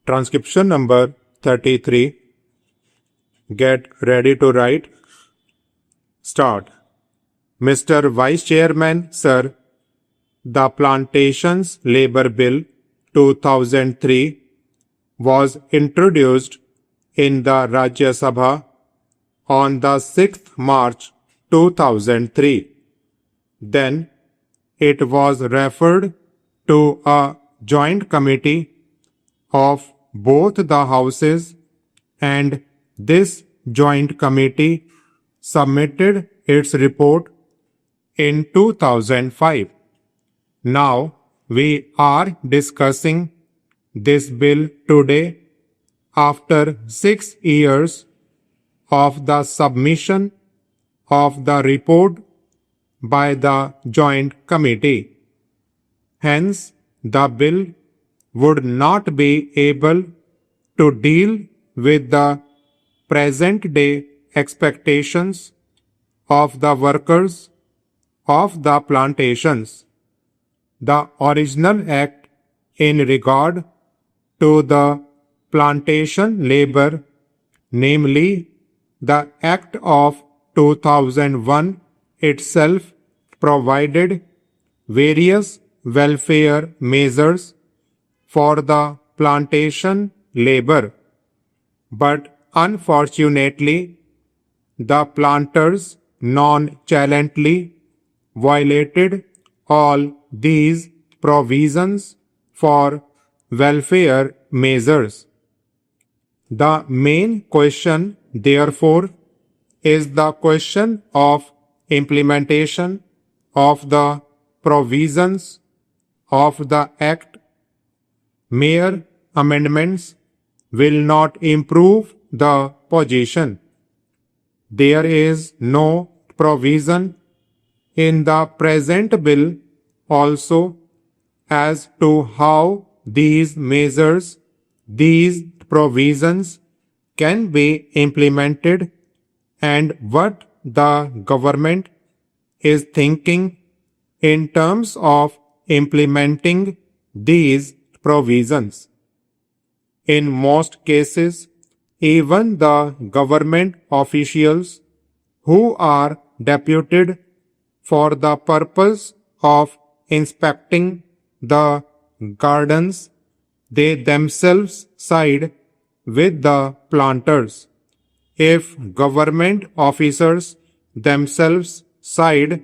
Transcription number 33. Get ready to write. Start. Mr. Vice Chairman, Sir, the Plantations Labor Bill 2003 was introduced in the Rajya Sabha on the 6th March 2003. Then it was referred to a joint committee of both the houses, and this joint committee submitted its report in 2005. Now we are discussing this bill today after 6 years of the submission of the report by the joint committee. Hence, the bill would not be able to deal with the present day expectations of the workers of the plantations. The original act in regard to the plantation labor, namely the Act of 2001 itself, provided various welfare measures for the plantation labor, but unfortunately, the planters nonchalantly violated all these provisions for welfare measures. The main question, therefore, is the question of implementation of the provisions of the Act. Mere amendments will not improve the position. There is no provision in the present bill also as to how these measures, these provisions can be implemented and what the government is thinking in terms of implementing these provisions. In most cases, even the government officials who are deputed for the purpose of inspecting the gardens, they themselves side with the planters. If government officers themselves side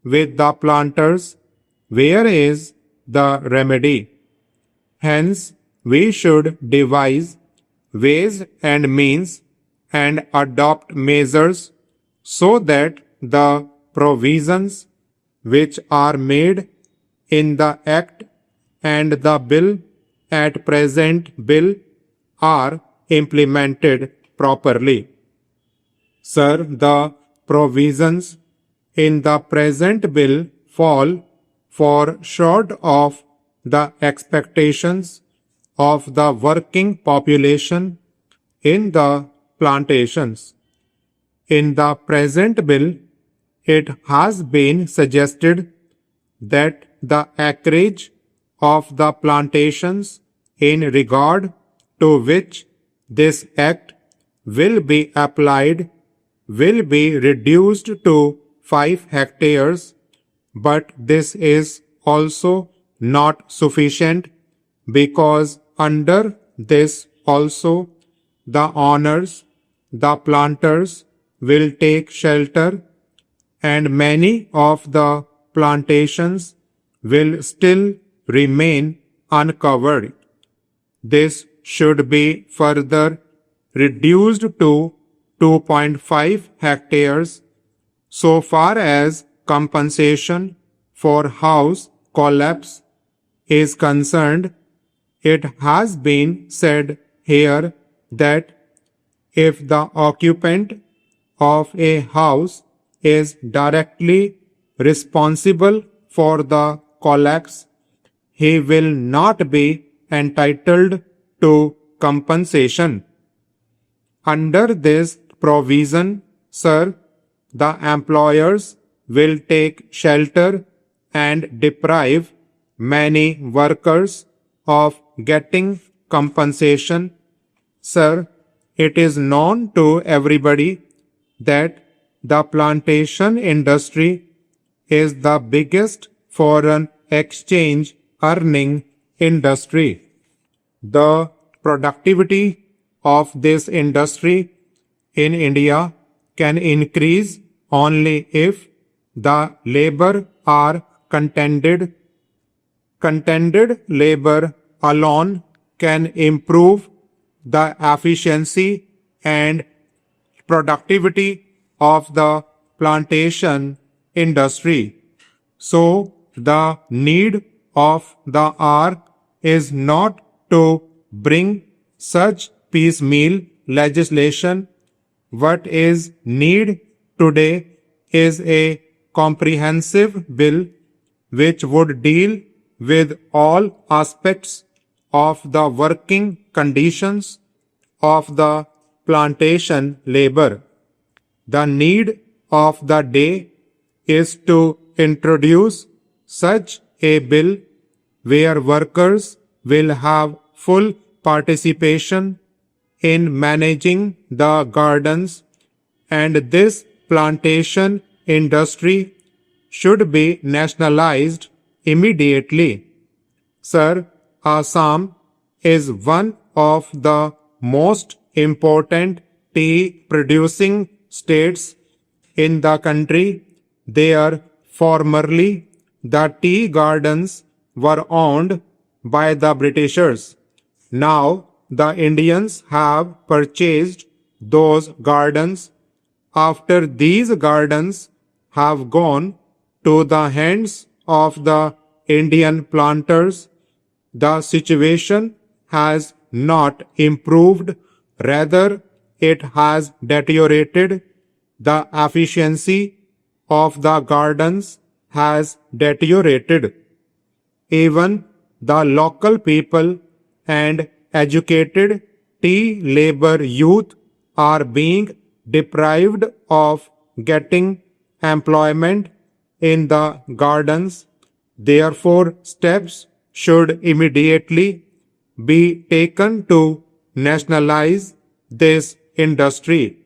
with the planters, where is the remedy? Hence, we should devise ways and means and adopt measures so that the provisions which are made in the Act and the bill at present bill are implemented properly. Sir, the provisions in the present bill fall short of the expectations of the working population in the plantations. In the present bill, it has been suggested that the acreage of the plantations in regard to which this act will be applied will be reduced to 5 hectares, but this is also not sufficient because under this also the owners, the planters, will take shelter and many of the plantations will still remain uncovered. This should be further reduced to 2.5 hectares. So far as compensation for house collapse is concerned, it has been said here that if the occupant of a house is directly responsible for the collapse, he will not be entitled to compensation. Under this provision, sir, the employers will take shelter and deprive many workers of getting compensation. Sir, it is known to everybody that the plantation industry is the biggest foreign exchange earning industry. The productivity of this industry in India can increase only if the labor are contented. Contented labor alone can improve the efficiency and productivity of the plantation industry. So, the need of the hour is not to bring such piecemeal legislation. What is need today is a comprehensive bill which would deal with all aspects of the working conditions of the plantation labor. The need of the day is to introduce such a bill where workers will have full participation in managing the gardens, and this plantation industry should be nationalized immediately. Sir, Assam is one of the most important tea producing states in the country. There formerly the tea gardens were owned by the Britishers. Now the Indians have purchased those gardens. After these gardens have gone to the hands of the Indian planters, the situation has not improved, rather it has deteriorated. The efficiency of the gardens has deteriorated. Even the local people and educated tea labor youth are being deprived of getting employment in the gardens. Therefore, steps should immediately be taken to nationalize this industry.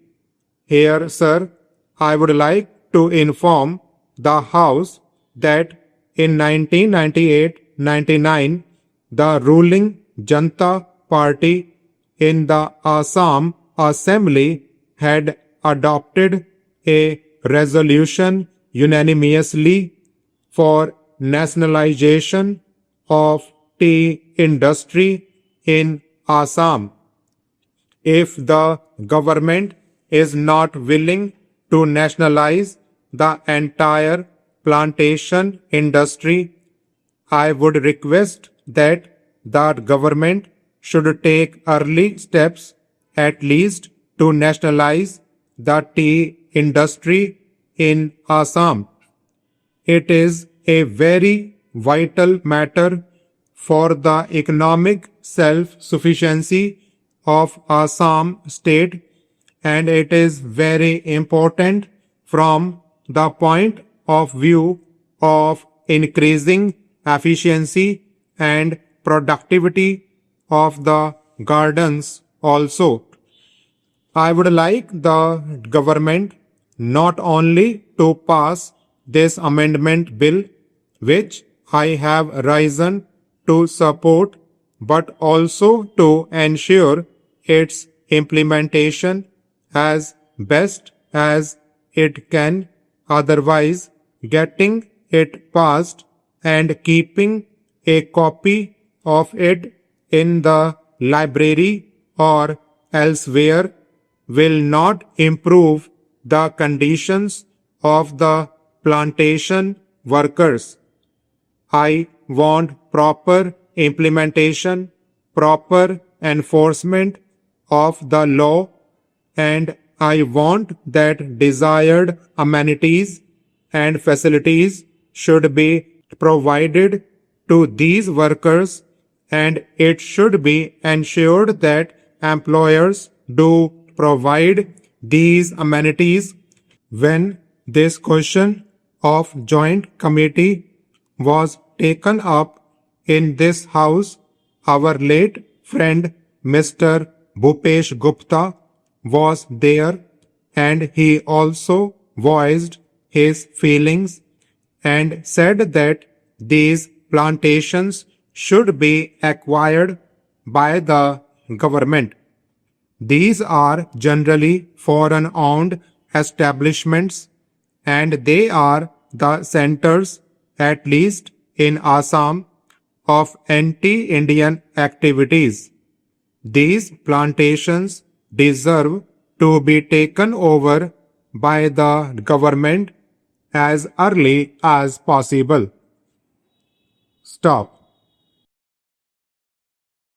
Here, sir, I would like to inform the House that in 1998-99, the ruling Janata Party in the Assam Assembly had adopted a resolution unanimously for nationalization of tea industry in Assam. If the government is not willing to nationalize the entire plantation industry, I would request that the government should take early steps at least to nationalize the tea industry in Assam. It is a very vital matter for the economic self-sufficiency of Assam state, and it is very important from the point of view of increasing efficiency and productivity of the gardens also. I would like the government not only to pass this amendment bill, which I have risen to support, but also to ensure its implementation as best as it can. Otherwise, getting it passed and keeping a copy of it in the library or elsewhere will not improve the conditions of the plantation workers. I want proper implementation, proper enforcement of the law, and I want that desired amenities and facilities should be provided to these workers, and it should be ensured that employers do provide these amenities. When this question of joint committee was taken up in this house, our late friend Mr. Bhupesh Gupta was there, and he also voiced his feelings and said that these plantations should be acquired by the government. These are generally foreign owned establishments, and they are the centers, at least in Assam, of anti Indian activities. These plantations deserve to be taken over by the government as early as possible. Stop.